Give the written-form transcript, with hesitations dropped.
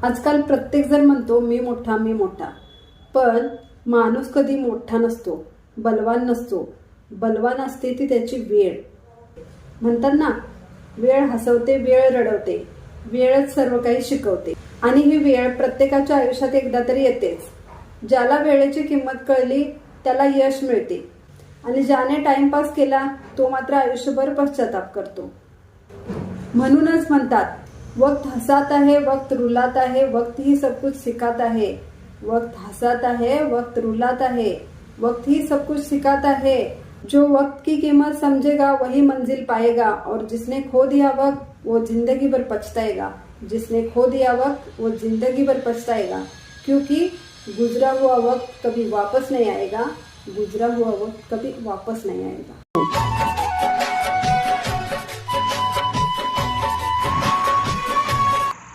आजकाल प्रत्येक जण म्हणतो मी मोठा मी मोठा, पण माणूस कधी मोठा नसतो, बलवान नसतो. बलवान असते ती त्याची वेळ. म्हणतात ना, वेळ हसवते, वेळ रडवते, वेळच सर्व काही शिकवते. आणि ही वेळ प्रत्येकाच्या आयुष्यात एकदा तरी येतेच. ज्याला वेळेची किंमत कळली त्याला यश मिळते, आणि ज्याने टाइमपास केला तो मात्र आयुष्यभर पश्चाताप करतो. म्हणूनच म्हणतात, वक्त हसाता है, वक्त रुलाता है, वक्त ही सब कुछ सिखाता है. वक्त हसाता है, वक्त रुलाता है, वक्त ही सब कुछ सिखाता है. जो वक्त की कीमत समझेगा वही मंजिल पाएगा, और जिसने खो दिया वक्त वो जिंदगी भर पछताएगा. जिसने खो दिया वक्त वो जिंदगी भर पछताएगा, क्योंकि गुजरा हुआ वक्त कभी वापस नहीं आएगा. गुजरा हुआ वक्त कभी वापस नहीं आएगा.